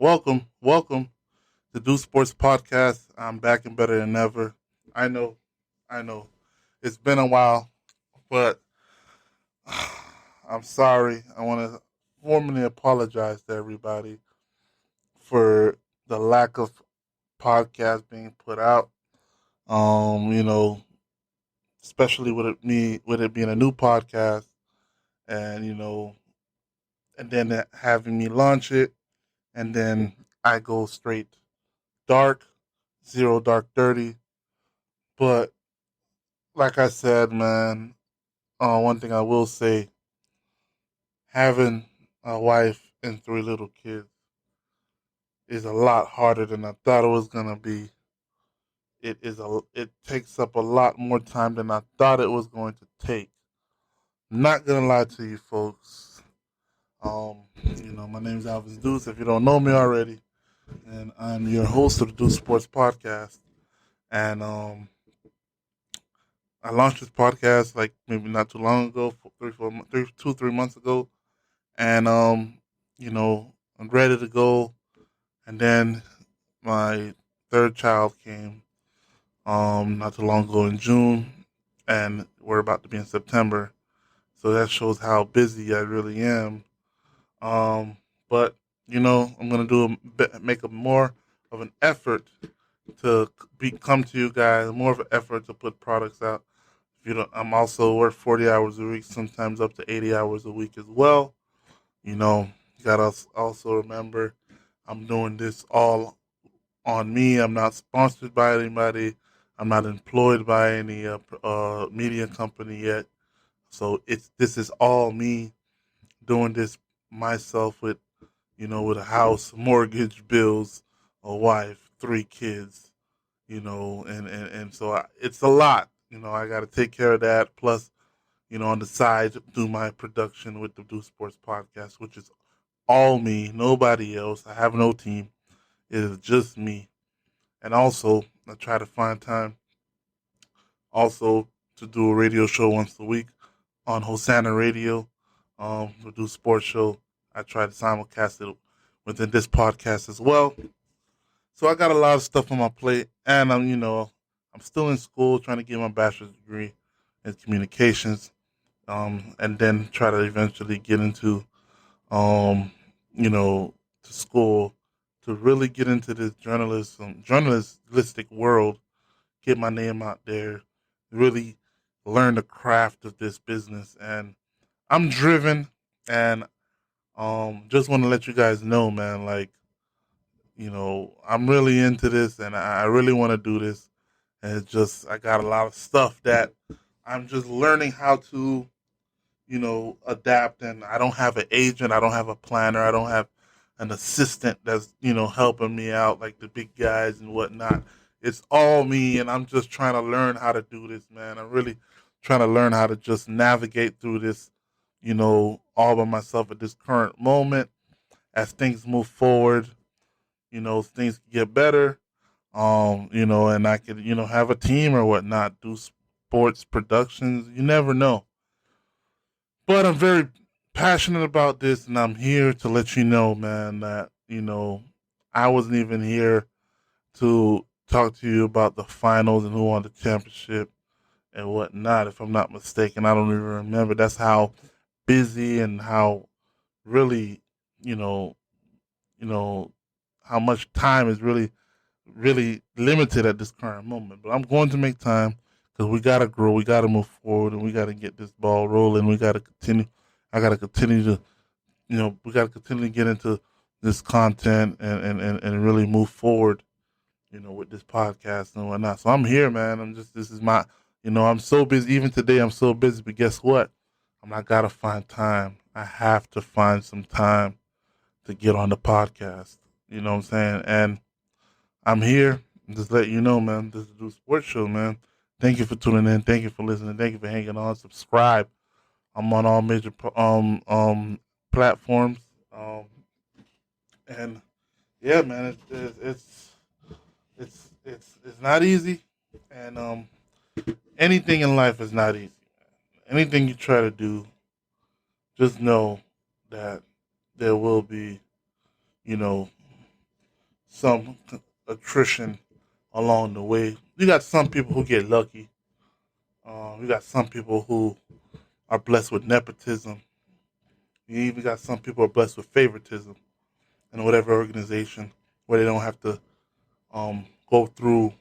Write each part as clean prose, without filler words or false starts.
Welcome to Do Sports Podcast. I'm back and better than ever. I know, I know. It's been a while, but I'm sorry. I want to formally apologize to everybody for the lack of podcast being put out. Um, you know, Especially with it being a new podcast, and and then having me launch it, and then I go straight dark, zero dark 30. But like I said, man, one thing I will say, having a wife and three little kids is a lot harder than I thought it was gonna be. It takes up a lot more time than I thought it was going to take. Not gonna lie to you folks. My name's Alvis Deuce. If you don't know me already, and I'm your host of the Deuce Sports Podcast. And I launched this podcast like maybe not too long ago, 3 months ago, and I'm ready to go. And then my third child came not too long ago in June, and we're about to be in September. So that shows how busy I really am. Um, but I'm gonna make a more of an effort to come to you guys, more of an effort to put products out. If you don't, I'm also work 40 hours a week, sometimes up to 80 hours a week as well. You gotta also remember I'm doing this all on me. I'm not sponsored by anybody. I'm not employed by any media company yet. So this is all me doing this myself with with a house, mortgage, bills, a wife, three kids. And so it's a lot. I got to take care of that. Plus, on the side, do my production with the Do Sports Podcast, which is all me, nobody else. I have no team. It is just me. And also, I try to find time also to do a radio show once a week on Hosanna Radio. To do sports show. I try to simulcast it within this podcast as well. So I got a lot of stuff on my plate, and I'm still in school trying to get my bachelor's degree in communications, and then try to eventually get into um, to school to really get into this journalistic world, get my name out there, really learn the craft of this business. And I'm driven, and just want to let you guys know, man, like, I'm really into this, and I really want to do this. And it's just, I got a lot of stuff that I'm just learning how to adapt. And I don't have an agent, I don't have a planner, I don't have an assistant that's helping me out like the big guys and whatnot. It's all me, and I'm just trying to learn how to do this, man. I'm really trying to learn how to just navigate through this, all by myself at this current moment. As things move forward, things get better. And I could, have a team or whatnot, do sports productions. You never know. But I'm very passionate about this, and I'm here to let you know, man, that I wasn't even here to talk to you about the finals and who won the championship and whatnot. If I'm not mistaken, I don't even remember. That's how busy and how really, you know, you know, how much time is really limited at this current moment. But I'm going to make time because we got to grow, we got to move forward, and we got to get this ball rolling. We got to continue. I got to continue to, we got to continue to get into this content and really move forward, with this podcast and whatnot. So I'm here, man. This is my, I'm so busy. Even today, I'm so busy. But guess what? I got to find time. I have to find some time to get on the podcast. You know what I'm saying? And I'm here. Just let you know, man. This is the Sports Show, man. Thank you for tuning in. Thank you for listening. Thank you for hanging on. Subscribe. I'm on all major platforms. And yeah, man, it's not easy. And anything in life is not easy. Anything you try to do, just know that there will be, you know, some attrition along the way. You got some people who get lucky. You got some people who are blessed with nepotism. You even got some people who are blessed with favoritism in whatever organization where they don't have to go through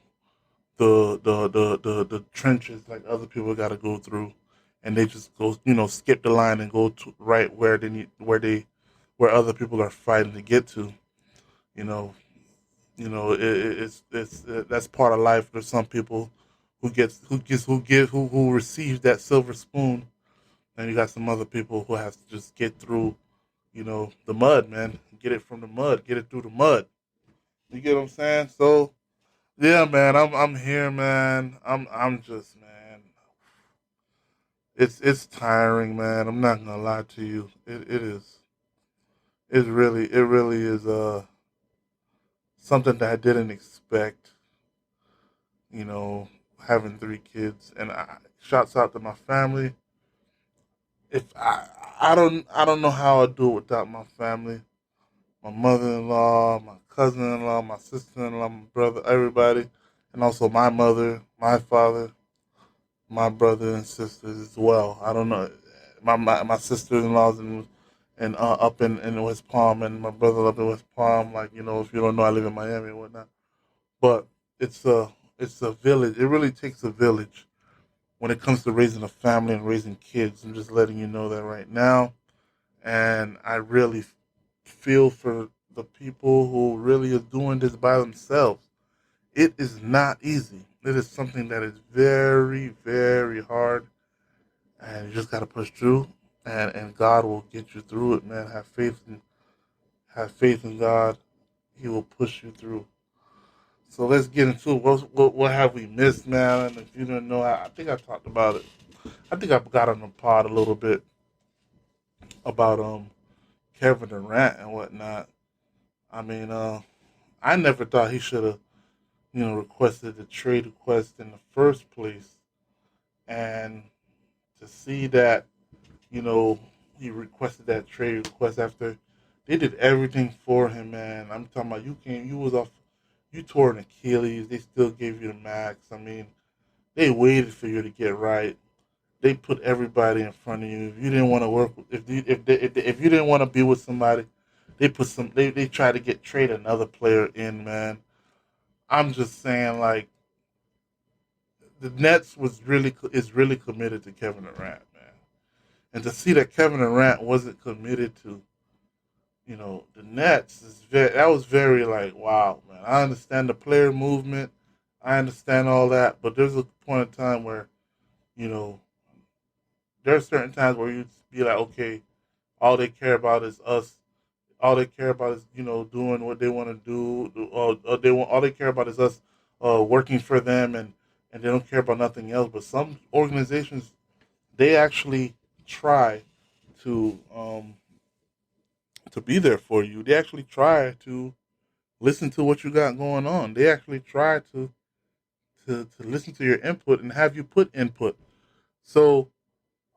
the trenches like other people got to go through, and they just go skip the line and go to right where they need where other people are fighting to get to. You know, it's that's part of life. There's some people who receives that silver spoon, and you got some other people who have to just get through the mud, man. Get it from the mud, get it through the mud. You get what I'm saying? So yeah, man, I'm here, man. I'm just, man. It's tiring, man. I'm not gonna lie to you. It is. It really is something that I didn't expect. You know, having three kids, and shouts out to my family. If I don't know how I'd do it without my family, my mother-in-law, my cousin-in-law, my sister-in-law, my brother, everybody, and also my mother, my father, my brother and sisters as well. I don't know. My sister-in-laws and up in West Palm, and my brother up in West Palm. Like, if you don't know, I live in Miami and whatnot. But it's a village. It really takes a village when it comes to raising a family and raising kids. I'm just letting you know that right now. And I really feel for the people who really are doing this by themselves. It is not easy. It is something that is very, very hard, and you just got to push through, and God will get you through it, man. Have faith in God. He will push you through. So let's get into it. What have we missed, man? And if you didn't know, I think I talked about it. I think I got on the pod a little bit about Kevin Durant and whatnot. I mean, I never thought he should have requested the trade request in the first place, and to see that you know, he requested that trade request after they did everything for him, man. I'm talking about you was off, you tore an Achilles. They still gave you the max. I mean, they waited for you to get right. They put everybody in front of you. If you didn't want to work, if you didn't want to be with somebody, they tried to trade another player in, man. I'm just saying, like, the Nets is really committed to Kevin Durant, man. And to see that Kevin Durant wasn't committed to the Nets that was very like, wow, man. I understand the player movement, I understand all that, but there's a point in time where you know there are certain times where you be like, okay, all they care about is us. All they care about is doing what they want to do. All they care about is us working for them, and they don't care about nothing else. But some organizations, they actually try to be there for you. They actually try to listen to what you got going on. They actually try to listen to your input and have you put input. So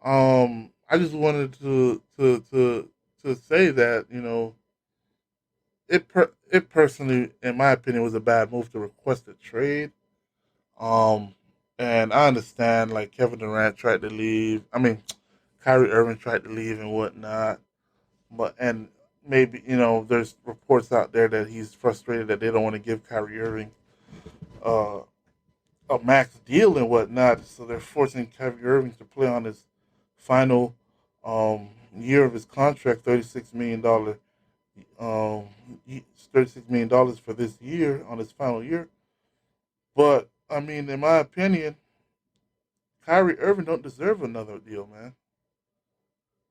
I just wanted to say that it personally, in my opinion, was a bad move to request a trade. Um, and I understand like Kevin Durant tried to leave. I mean, Kyrie Irving tried to leave and whatnot. But and maybe there's reports out there that he's frustrated that they don't want to give Kyrie Irving uh, a max deal and whatnot, so they're forcing Kyrie Irving to play on his final year of his contract, $36 million. Um, $36 million for this year on his final year. But I mean, in my opinion, Kyrie Irving don't deserve another deal, man.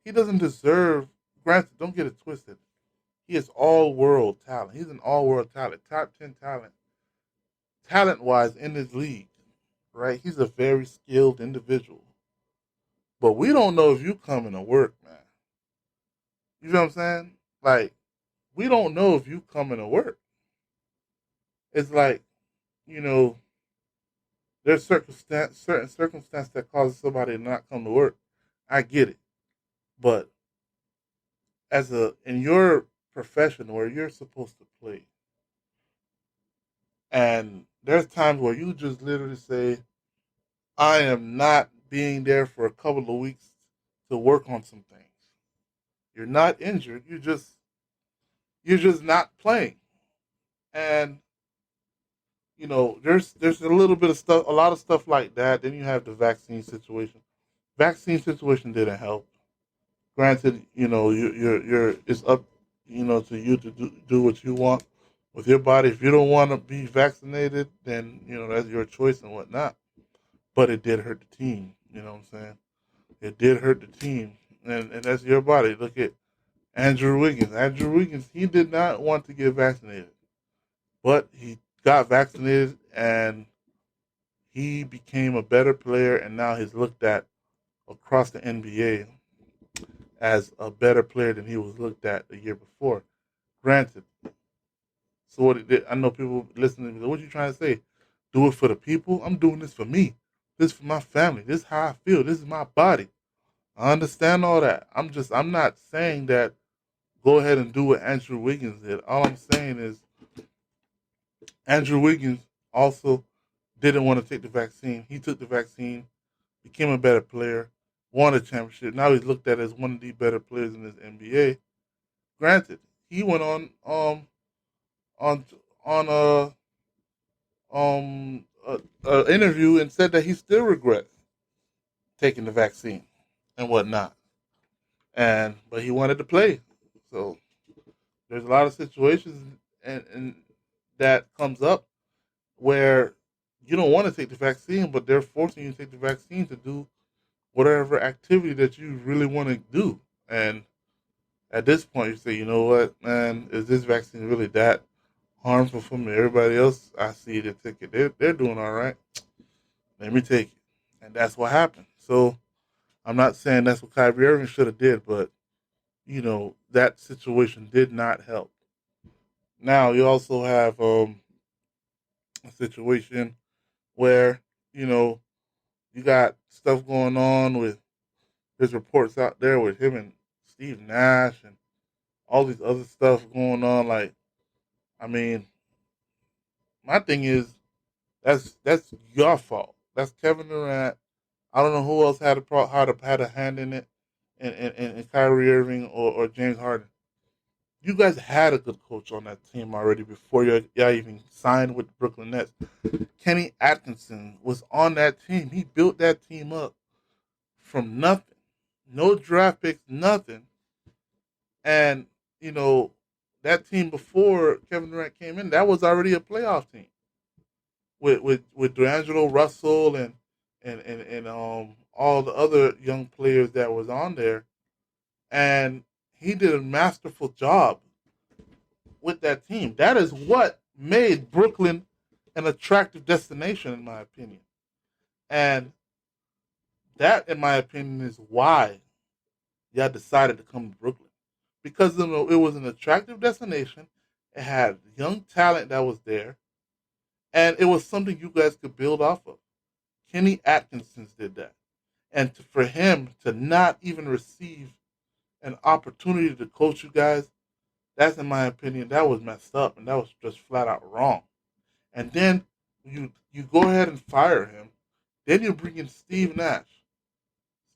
He doesn't deserve. Granted, don't get it twisted. He is all world talent. He's an all world talent, top 10 talent wise in this league, right? He's a very skilled individual. But we don't know if you coming to work, man. You know what I'm saying? Like, we don't know if you coming to work. It's like, you know, there's certain circumstance that causes somebody to not come to work. I get it. But in your profession where you're supposed to play, And there's times where you just literally say, I am not being there for a couple of weeks to work on some things. You're not injured. You're just not playing. And there's a little bit of stuff, a lot of stuff like that. Then you have the vaccine situation. Vaccine situation didn't help. Granted, you're it's up, to you to do what you want with your body. If you don't want to be vaccinated, then that's your choice and whatnot. But it did hurt the team. You know what I'm saying? It did hurt the team, and that's your body. Look at Andrew Wiggins. Andrew Wiggins, he did not want to get vaccinated, but he got vaccinated and he became a better player, and now he's looked at across the NBA as a better player than he was looked at the year before. Granted, so what it did, I know people listening to me, what are you trying to say? Do it for the people? I'm doing this for me. This is for my family. This is how I feel. This is my body. I understand all that. I'm not saying that go ahead and do what Andrew Wiggins did. All I'm saying is Andrew Wiggins also didn't want to take the vaccine. He took the vaccine, became a better player, won a championship. Now he's looked at as one of the better players in this NBA. Granted, he went on on a interview and said that he still regrets taking the vaccine and whatnot. But he wanted to play. So there's a lot of situations and that comes up where you don't want to take the vaccine, but they're forcing you to take the vaccine to do whatever activity that you really want to do. And at this point, you say, you know what, man, is this vaccine really that harmful for me? Everybody else, I see the ticket. They're doing all right. Let me take it. And that's what happened. So I'm not saying that's what Kyrie Irving should have did, but, that situation did not help. Now, you also have a situation where, you know, you got stuff going on with there's reports out there with him and Steve Nash and all these other stuff going on. Like, I mean, my thing is that's your fault. That's Kevin Durant. I don't know who else had a hand in it, and Kyrie Irving or James Harden. You guys had a good coach on that team already before y'all even signed with the Brooklyn Nets. Kenny Atkinson was on that team. He built that team up from nothing, no draft picks, nothing. And that team before Kevin Durant came in, that was already a playoff team with D'Angelo Russell and all the other young players that was on there, and he did a masterful job with that team. That is what made Brooklyn an attractive destination, in my opinion. And that, in my opinion, is why y'all decided to come to Brooklyn. Because it was an attractive destination. It had young talent that was there. And it was something you guys could build off of. Kenny Atkinson did that. And for him to not even receive an opportunity to coach you guys, that's, in my opinion, that was messed up. And that was just flat out wrong. And then you go ahead and fire him. Then you bring in Steve Nash.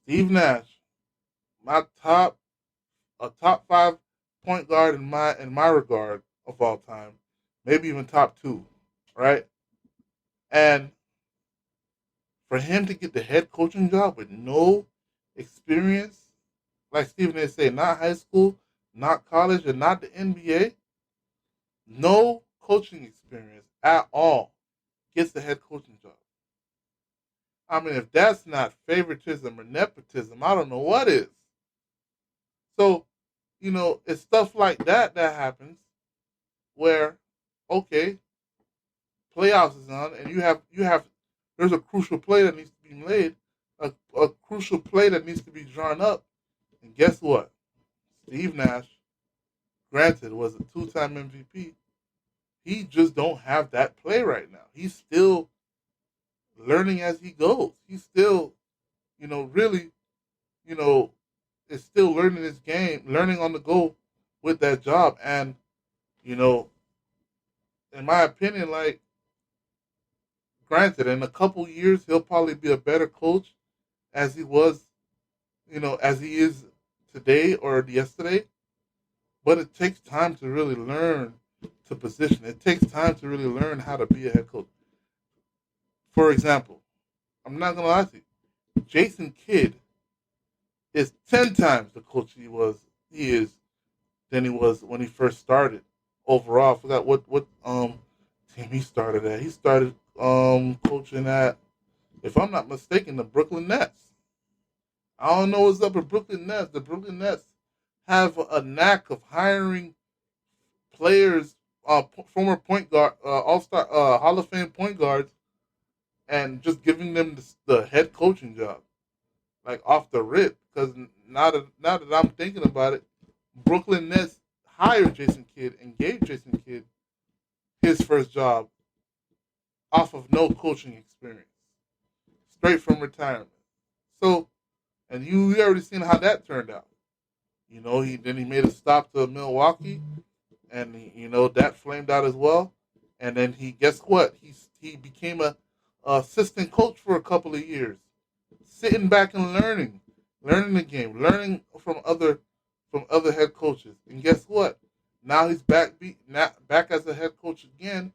Steve Nash, my top five point guard in my regard of all time, maybe even top two, right? And for him to get the head coaching job with no experience, like Stephen A. said, not high school, not college, and not the NBA, no coaching experience at all, gets the head coaching job. I mean, if that's not favoritism or nepotism, I don't know what is. So, it's stuff like that happens where, okay, playoffs is on, and you have there's a crucial play that needs to be made, a crucial play that needs to be drawn up, and guess what? Steve Nash, granted, was a two-time MVP. He just don't have that play right now. He's still learning as he goes. He's still, really, you know, is still learning his game, learning on the go with that job. And, you know, in my opinion, like, granted, in a couple years, he'll probably be a better coach as he was, as he is today or yesterday. But it takes time to really learn to position. It takes time to really learn how to be a head coach. For example, I'm not gonna lie to you, Jason Kidd is 10 times the coach he is than he was when he first started. Overall, I forgot what team he started at. He started coaching at, if I'm not mistaken, the Brooklyn Nets. I don't know what's up with Brooklyn Nets. The Brooklyn Nets have a knack of hiring players, former point guard, all star, Hall of Fame point guards, and just giving them the head coaching job, like off the rip. Because now that I'm thinking about it, Brooklyn Nets hired Jason Kidd and gave Jason Kidd his first job off of no coaching experience, straight from retirement. So, and you already seen how that turned out. He made a stop to Milwaukee, and that flamed out as well. And then he, guess what? He became a assistant coach for a couple of years, sitting back and learning the game, learning from other head coaches. And guess what? Now he's back as a head coach again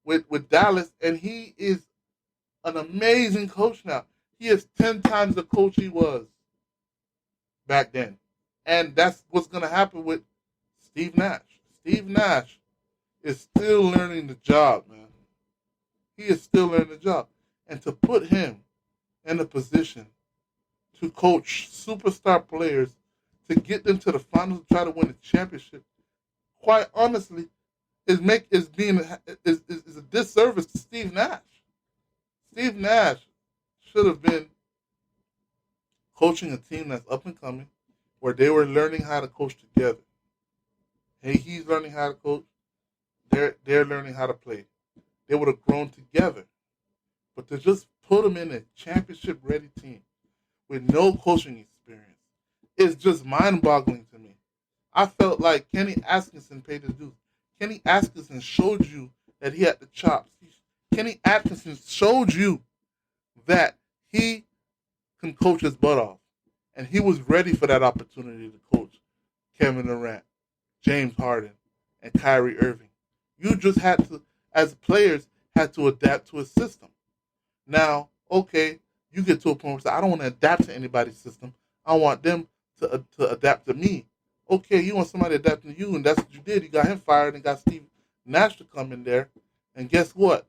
with Dallas, and he is an amazing coach now. He is 10 times the coach he was back then, and that's what's going to happen with Steve Nash. Steve Nash is still learning the job, man. He is still learning the job, and to put him in a position to coach superstar players to get them to the finals to try to win a championship, quite honestly, is a disservice to Steve Nash. Steve Nash should have been coaching a team that's up and coming, where they were learning how to coach together. Hey, he's learning how to coach. They're learning how to play. They would have grown together. But to just put them in a championship ready team with no coaching experience is just mind boggling to me. I felt like Kenny Atkinson paid his dues. Kenny Atkinson showed you that he had the chops. Kenny Atkinson showed you that he can coach his butt off. And he was ready for that opportunity to coach Kevin Durant, James Harden, and Kyrie Irving. You just had to, as players, had to adapt to a system. Now, okay, you get to a point where you say, I don't want to adapt to anybody's system. I want them to adapt to me. Okay, you want somebody adapting to you, and that's what you did. You got him fired and got Steve Nash to come in there. And guess what?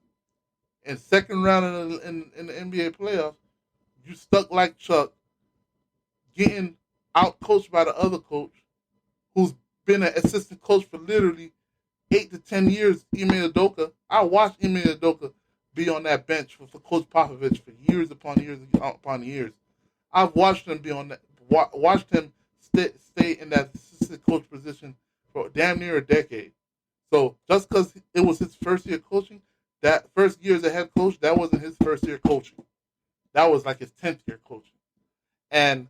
In second round in the NBA playoffs, you stuck like Chuck, getting out coached by the other coach, who's been an assistant coach for literally 8 to 10 years. Ime Udoka. I watched Ime Udoka be on that bench for Coach Popovich for years upon years upon years. I've watched him be on that. Watched him stay in that assistant coach position for damn near a decade. So just because it was his first year coaching, that first year as a head coach, that wasn't his first year coaching. That was like his 10th year coaching. And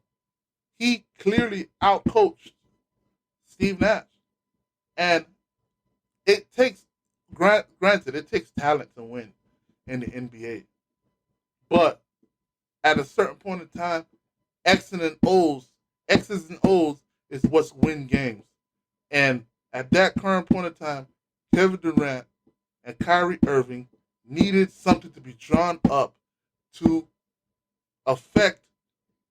he clearly outcoached Steve Nash. And it takes, granted, it takes talent to win in the NBA. But at a certain point in time, X's and O's is what's win games. And at that current point in time, Kevin Durant and Kyrie Irving needed something to be drawn up to affect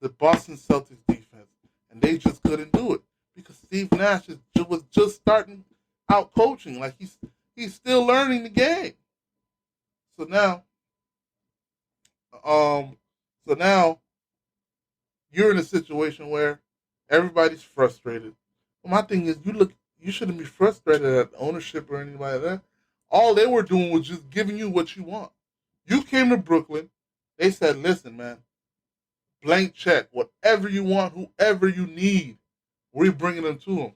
the Boston Celtics defense. And they just couldn't do it because Steve Nash was just starting out coaching. Like he's still learning the game. So now, um, so now you're in a situation where everybody's frustrated. But my thing is, you shouldn't be frustrated at ownership or anybody like that. All they were doing was just giving you what you want. You came to Brooklyn. They said, listen, man, blank check, whatever you want, whoever you need, we're bringing them to him.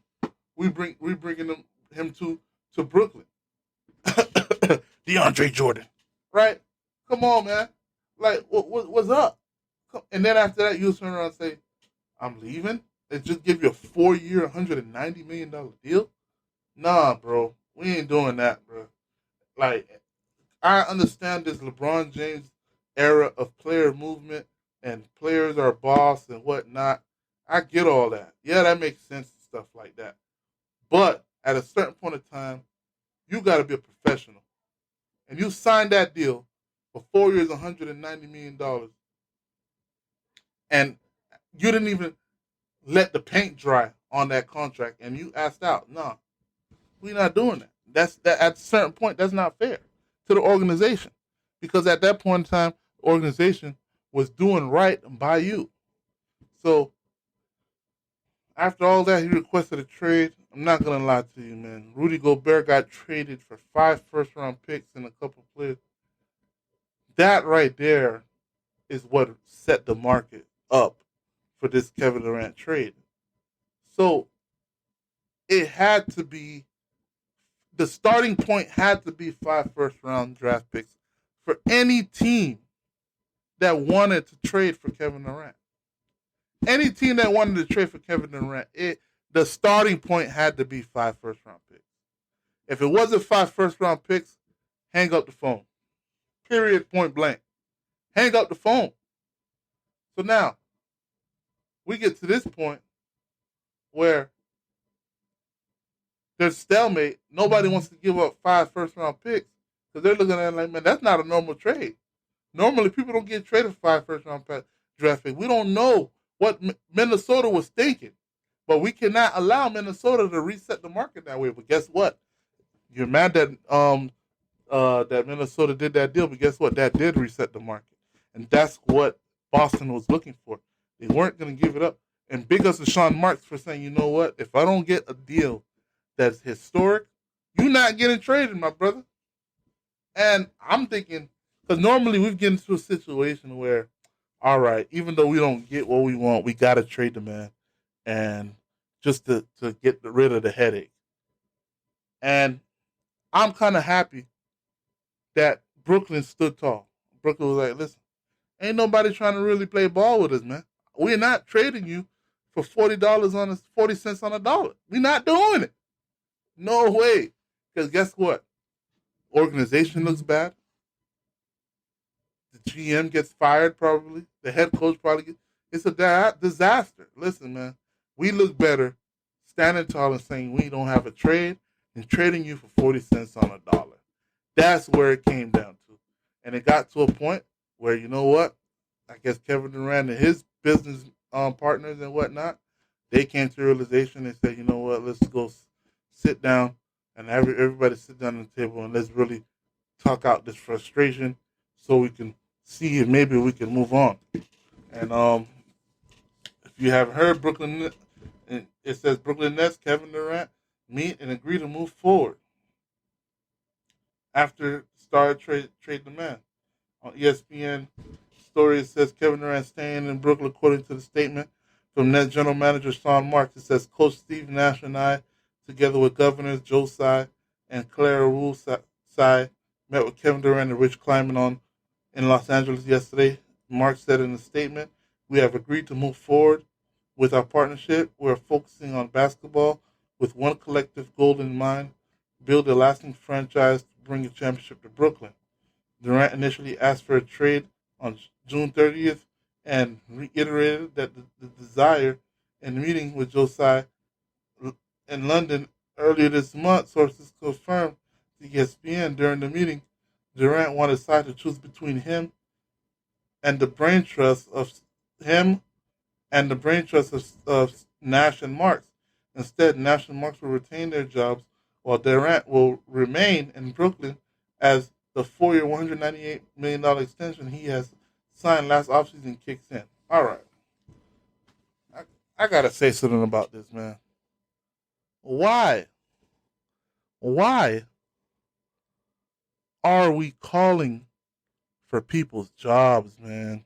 We bringing him to Brooklyn. DeAndre Jordan, right? Come on, man. Like, what's up? And then after that, you turn around and say, I'm leaving. They just give you a 4-year, $190 million deal. Nah, bro, we ain't doing that, bro. Like, I understand this LeBron James era of player movement and players are boss and whatnot. I get all that. Yeah, that makes sense and stuff like that. But at a certain point in time, you got to be a professional. And you signed that deal for 4 years, $190 million, and you didn't even let the paint dry on that contract, and you asked out. No, we're not doing that. That's that. At a certain point, that's not fair to the organization, because at that point in time, the organization was doing right by you. So after all that, he requested a trade. I'm not gonna lie to you, man. Rudy Gobert got traded for 5 first-round picks and a couple of players. That right there is what set the market up for this Kevin Durant trade. So it had to be the starting point had to be 5 first-round draft picks for any team that wanted to trade for Kevin Durant. Any team that wanted to trade for Kevin Durant, the starting point had to be 5 first-round picks. If it wasn't 5 first-round picks, hang up the phone. Period. Point blank. Hang up the phone. So now we get to this point where there's stalemate. Nobody wants to give up 5 first-round picks because they're looking at it like, man, that's not a normal trade. Normally, people don't get traded 5 first-round draft picks. We don't know what Minnesota was thinking, but we cannot allow Minnesota to reset the market that way. But guess what? You're mad that that Minnesota did that deal, but guess what? That did reset the market, and that's what Boston was looking for. They weren't going to give it up. And big ups to Sean Marks for saying, you know what? If I don't get a deal that's historic, you're not getting traded, my brother. And I'm thinking, because normally we've get into a situation where, all right, even though we don't get what we want, we got to trade the man, and just to get rid of the headache. And I'm kind of happy that Brooklyn stood tall. Brooklyn was like, listen, ain't nobody trying to really play ball with us, man. We're not trading you for $40 on us, 40 cents on a dollar. We're not doing it. No way. Because guess what? Organization looks bad. The GM gets fired probably. The head coach probably gets. It's a disaster. Listen, man, we look better standing tall and saying we don't have a trade and trading you for 40 cents on a dollar. That's where it came down to. And it got to a point where, you know what? I guess Kevin Durant and his business partners and whatnot, they came to the realization and said, you know what, let's go sit down and everybody sit down at the table and let's really talk out this frustration so we can see if maybe we can move on. And if you have heard Brooklyn, it says Brooklyn Nets, Kevin Durant meet and agree to move forward after Star trade the man. On ESPN story, it says Kevin Durant staying in Brooklyn, according to the statement from Nets general manager Sean Marks. It says Coach Steve Nash and I, together with Governors Joe Tsai and Clara Wu Tsai, met with Kevin Durant and Rich Kleiman in Los Angeles yesterday. Marks said in a statement, we have agreed to move forward with our partnership. We're focusing on basketball with one collective goal in mind, build a lasting franchise to bring a championship to Brooklyn. Durant initially asked for a trade on June 30th and reiterated that the desire in the meeting with Josiah in London earlier this month. Sources confirmed to ESPN during the meeting Durant wanted Tsai to choose between him and the brain trust of Nash and Marks. Instead, Nash and Marks will retain their jobs while Durant will remain in Brooklyn as the 4-year, $198 million extension he has signed last offseason kicks in. All right. I got to say something about this, man. Why? Why are we calling for people's jobs, man?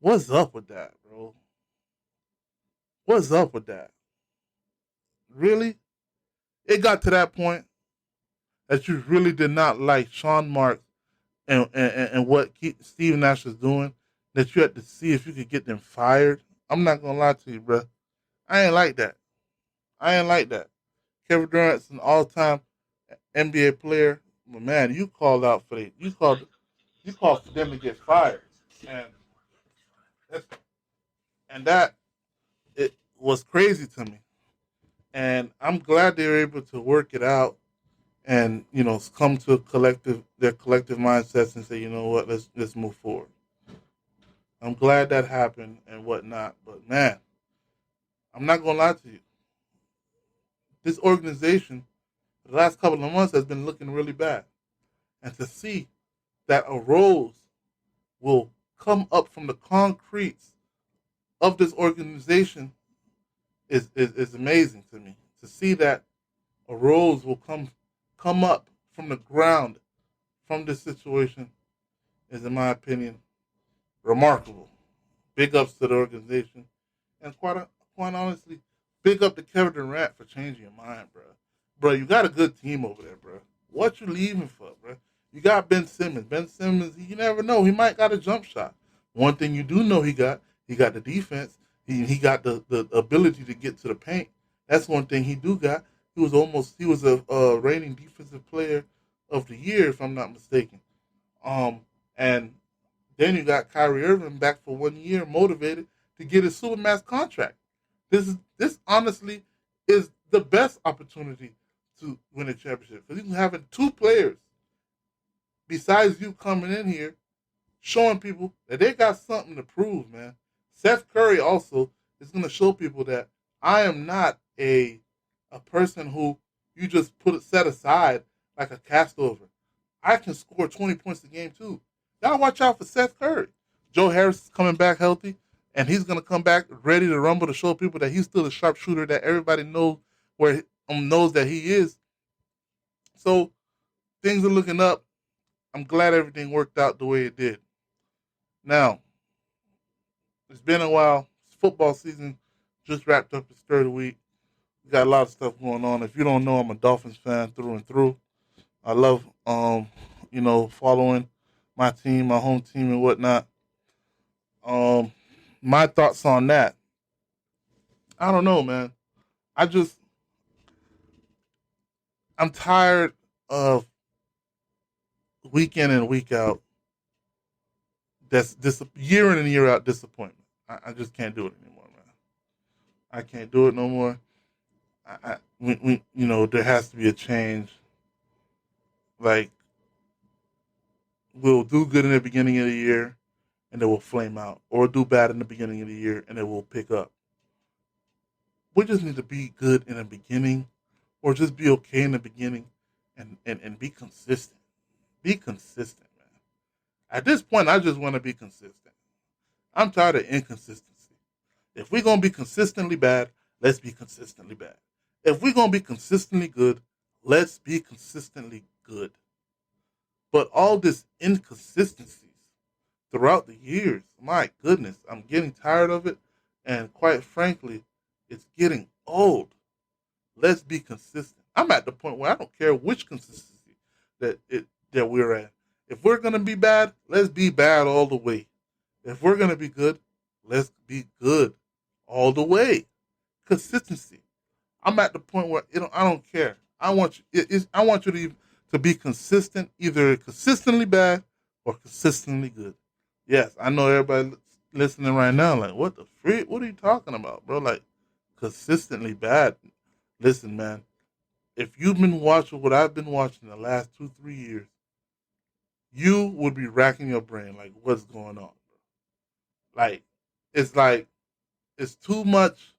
What's up with that, bro? What's up with that? Really? It got to that point that you really did not like Sean Marks and what Steve Nash is doing, that you had to see if you could get them fired. I'm not going to lie to you, bro. I ain't like that. I ain't like that. Kevin Durant's an all-time NBA player, man, you called out for you called for them to get fired, and that's, and that it was crazy to me. And I'm glad they were able to work it out and come to a collective their collective mindsets and say, you know what, let's move forward. I'm glad that happened and whatnot, but man, I'm not gonna lie to you. This organization, the last couple of months, has been looking really bad, and to see that a rose will come up from the concretes of this organization is amazing to me. To see that a rose will come up from the ground from this situation is, in my opinion, remarkable. Big ups to the organization, and quite honestly, big up to Kevin Durant for changing your mind, bro. Bro, you got a good team over there, bro. What you leaving for, bro? You got Ben Simmons. Ben Simmons, you never know. He might got a jump shot. One thing you do know he got the defense. He got the ability to get to the paint. That's one thing he do got. He was a reigning defensive player of the year, if I'm not mistaken. And then you got Kyrie Irving back for 1 year, motivated to get his supermax contract. This honestly is the best opportunity to win a championship because you having two players besides you coming in here showing people that they got something to prove, man. Seth Curry also is going to show people that I am not a person who you just set aside like a cast over. I can score 20 points a game too. Y'all watch out for Seth Curry. Joe Harris is coming back healthy, and he's going to come back ready to rumble to show people that he's still a sharpshooter that everybody knows that he is. So things are looking up. I'm glad everything worked out the way it did. Now, it's been a while. Football season just wrapped up its third week. We got a lot of stuff going on. If you don't know, I'm a Dolphins fan through and through. I love, following my team, my home team, and whatnot. My thoughts on that. I don't know, man. I just I'm tired of week in and week out. That's this year in and year out disappointment. I just can't do it anymore, man. I can't do it no more. There has to be a change. Like we'll do good in the beginning of the year, and it will flame out, or do bad in the beginning of the year, and it will pick up. We just need to be good in the beginning, or just be okay in the beginning, and be consistent. Be consistent, man. At this point, I just want to be consistent. I'm tired of inconsistency. If we're gonna be consistently bad, let's be consistently bad. If we're gonna be consistently good, let's be consistently good. But all this inconsistencies throughout the years, my goodness, I'm getting tired of it, and quite frankly, it's getting old. Let's be consistent. I'm at the point where I don't care which consistency that we're at. If we're gonna be bad, let's be bad all the way. If we're gonna be good, let's be good all the way. Consistency. I'm at the point where I don't care. I want you to be consistent, either consistently bad or consistently good. Yes, I know everybody listening right now, like, what the freak? What are you talking about, bro? Like, consistently bad. Listen, man, if you've been watching what I've been watching the last 2, 3 years, you would be racking your brain, like, what's going on? Like, it's like, it's too much.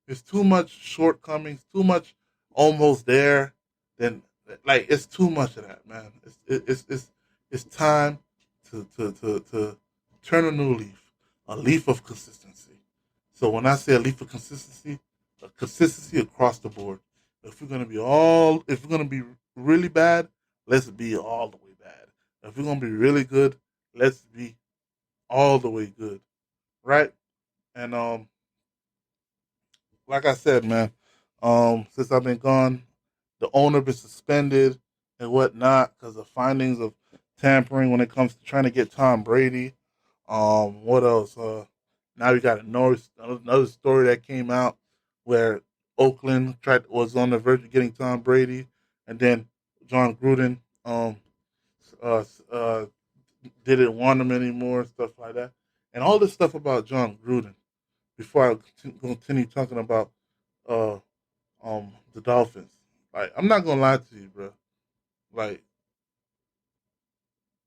It's too much shortcomings, too much almost there. Then, like, it's too much of that, man. It's time to turn a new leaf, a leaf of consistency. So when I say a leaf of consistency, a consistency across the board. If we're gonna be really bad, let's be all the way bad. If we're gonna be really good, let's be all the way good, right? And like I said, man, since I've been gone, the owner been suspended and whatnot because of findings of tampering when it comes to trying to get Tom Brady. What else? Now we got another story that came out where Oakland was on the verge of getting Tom Brady, and then Jon Gruden um, uh, uh, didn't want him anymore, stuff like that, and all this stuff about Jon Gruden. Before I continue talking about uh, the Dolphins, like I'm not gonna lie to you, bro. Like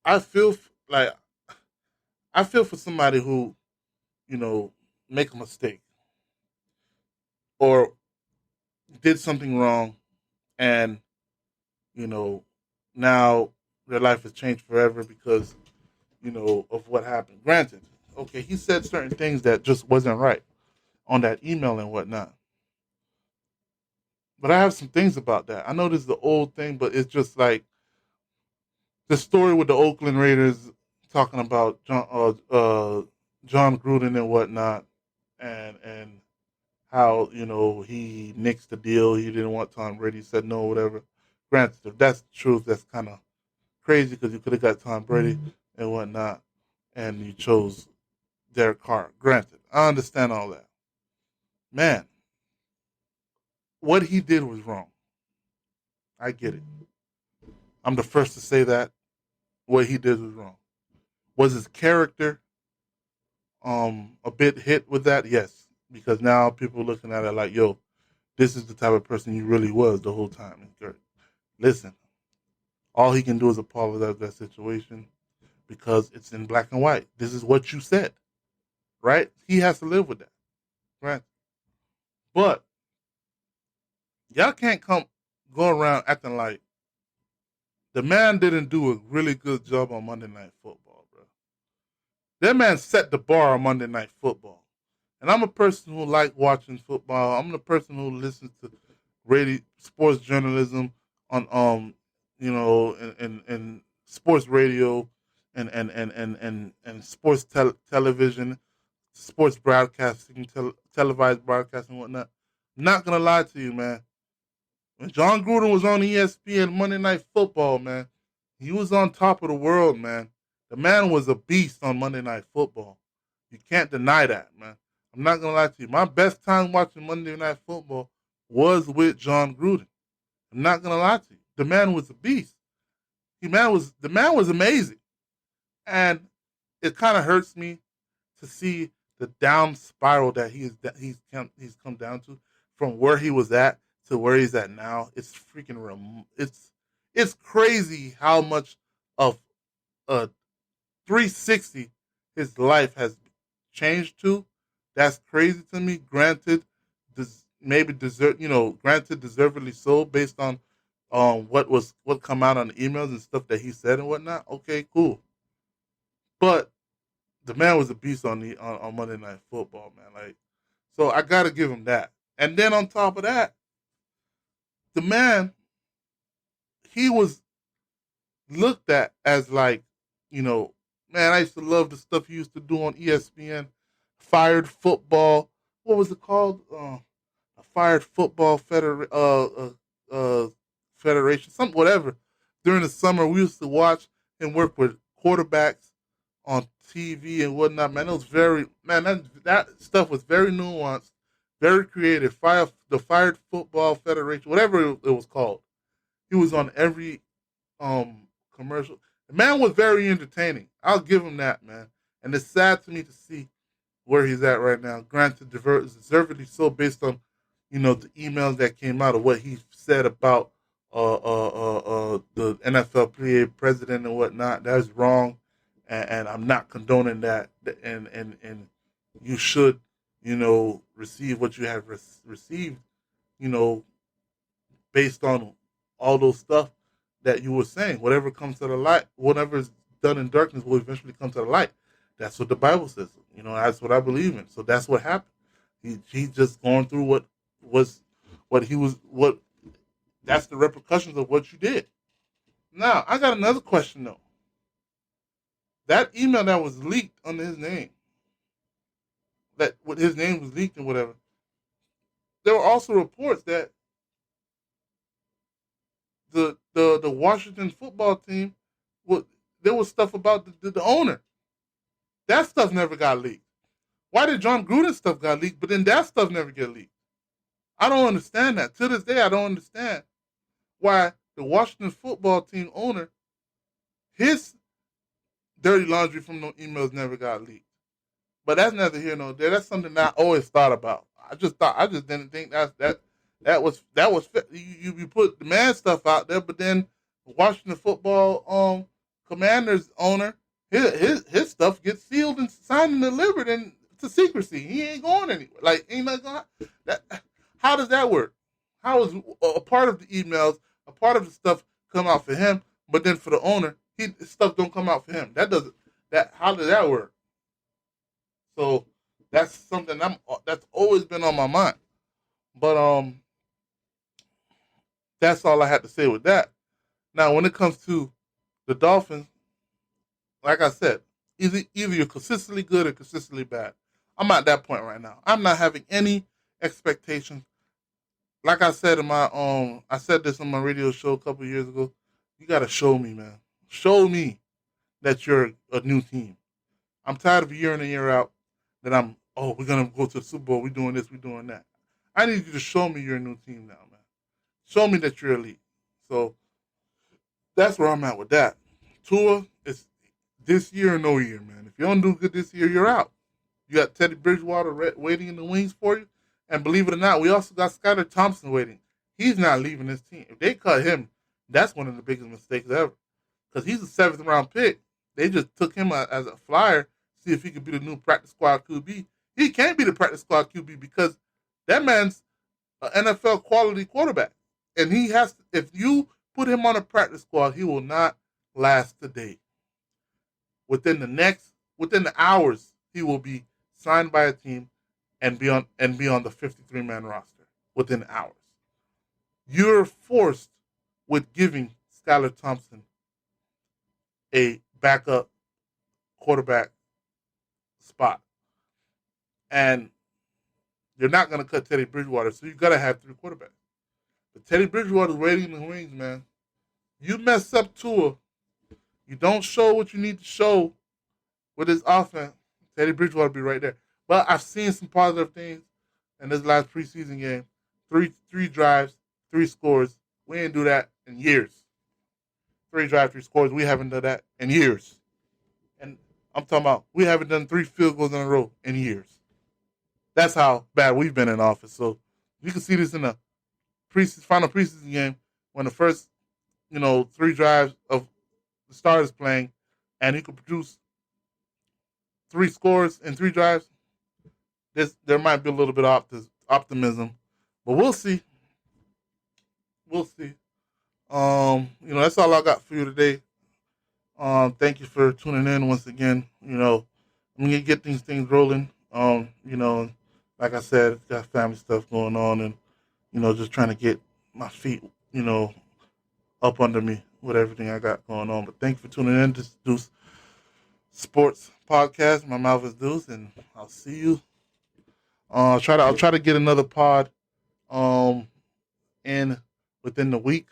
I feel like I feel for somebody who make a mistake or did something wrong, and you know now their life has changed forever because of what happened. Granted, okay, he said certain things that just wasn't right on that email and whatnot. But I have some things about that. I know this is the old thing, but it's just like the story with the Oakland Raiders talking about John Gruden and whatnot, and how he nixed the deal. He didn't want Tom Brady. He said no, whatever. Granted, if that's the truth, that's kind of crazy because you could have got Tom Brady and whatnot, and you chose Derek Carr. Granted, I understand all that. Man, what he did was wrong. I get it. I'm the first to say that what he did was wrong. Was his character a bit hit with that? Yes, because now people are looking at it like, yo, this is the type of person he really was the whole time. Listen, all he can do is apologize for that situation because it's in black and white. This is what you said, right? He has to live with that, right? But y'all can't go around acting like the man didn't do a really good job on Monday Night Football, bro. That man set the bar on Monday Night Football. And I'm a person who like watching football. I'm the person who listens to radio sports journalism on and sports radio and sports television, sports broadcasting, televised broadcasting and whatnot. I'm not gonna lie to you, man. When Jon Gruden was on ESPN Monday Night Football, man, he was on top of the world, man. The man was a beast on Monday Night Football. You can't deny that, man. I'm not gonna lie to you. My best time watching Monday Night Football was with Jon Gruden. I'm not gonna lie to you. The man was a beast. The man was amazing, and it kind of hurts me to see the down spiral that he's come down to from where he was at to where he's at now. It's freaking it's crazy how much of a 360 his life has changed to. That's crazy to me. Granted, maybe granted deservedly so based on what come out on the emails and stuff that he said and whatnot. Okay, cool. But the man was a beast on Monday Night Football, man. Like, so I gotta give him that. And then on top of that, the man, he was looked at as like, man, I used to love the stuff he used to do on ESPN, fired football. What was it called? A fired football federation, something whatever. During the summer, we used to watch him work with quarterbacks on TV and whatnot. Man, it was that stuff was very nuanced, very creative. The Fired Football Federation, whatever it was called. He was on every commercial. The man was very entertaining. I'll give him that, man. And it's sad to me to see where he's at right now. Granted, deservedly so, based on the emails that came out of what he said about the NFL president and whatnot. That's wrong, and I'm not condoning that. And you should receive what you have received. You know, based on all those stuff that you were saying. Whatever comes to the light, whatever is done in darkness will eventually come to the light. That's what the Bible says. That's what I believe in. So that's what happened. He just going through what that's the repercussions of what you did. Now, I got another question though. That email that was leaked under his name, that what his name was leaked and whatever, there were also reports that the Washington football team, there was stuff about the owner. That stuff never got leaked. Why did Jon Gruden stuff got leaked, but then that stuff never get leaked? I don't understand that. To this day, I don't understand why the Washington football team owner, his dirty laundry from those emails never got leaked. But that's neither here nor there. That's something that I always thought about. I just didn't think that was you put the man stuff out there, but then Washington football Commanders owner, his stuff gets sealed and signed and delivered and to secrecy. He ain't going anywhere. Like ain't not going that. How does that work? How is a part of the emails, a part of the stuff come out for him, but then for the owner, stuff don't come out for him? That doesn't. That how does that work? So that's something that's always been on my mind. But that's all I had to say with that. Now, when it comes to the Dolphins, like I said, either you're consistently good or consistently bad. I'm at that point right now. I'm not having any expectations. Like I said I said this on my radio show a couple of years ago. You got to show me, man. Show me that you're a new team. I'm tired of year in and year out that we're going to go to the Super Bowl. We're doing this, we're doing that. I need you to show me you're a new team now, man. Show me that you're elite. So that's where I'm at with that. Tua is this year or no year, man. If you don't do good this year, you're out. You got Teddy Bridgewater waiting in the wings for you. And believe it or not, we also got Skylar Thompson waiting. He's not leaving this team. If they cut him, that's one of the biggest mistakes ever. Because he's a 7th-round pick. They just took him as a flyer, see if he could be the new practice squad QB. He can't be the practice squad QB because that man's an NFL quality quarterback. And he has to, if you put him on a practice squad, he will not last the day. Within the hours, he will be signed by a team and be on the 53-man roster within hours. You're forced with giving Skylar Thompson a backup quarterback spot. And you're not going to cut Teddy Bridgewater, so you got to have 3 quarterbacks. But Teddy Bridgewater's waiting in the wings, man. You mess up Tua, you don't show what you need to show with his offense, Teddy Bridgewater will be right there. But I've seen some positive things in this last preseason game. Three drives, 3 scores. We didn't do that in years. 3 drives, 3 scores. We haven't done that in years. And I'm talking about we haven't done 3 field goals in a row in years. That's how bad we've been in office. So you can see this in the final preseason game when the first, 3 drives of the starters playing, and he could produce 3 scores in 3 drives. There might be a little bit of optimism, but we'll see. We'll see. That's all I got for you today. Thank you for tuning in once again. I'm gonna get these things rolling. Like I said, got family stuff going on, and just trying to get my feet, up under me with everything I got going on. But thank you for tuning in. This is Deuce Sports Podcast. My mouth is Deuce, and I'll see you. I'll try to get another pod in within the week.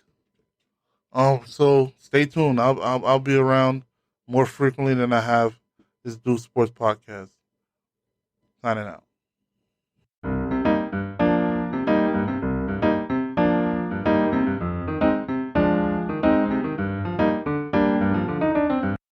So stay tuned. I'll be around more frequently than I have this Deuce Sports Podcast. Signing out.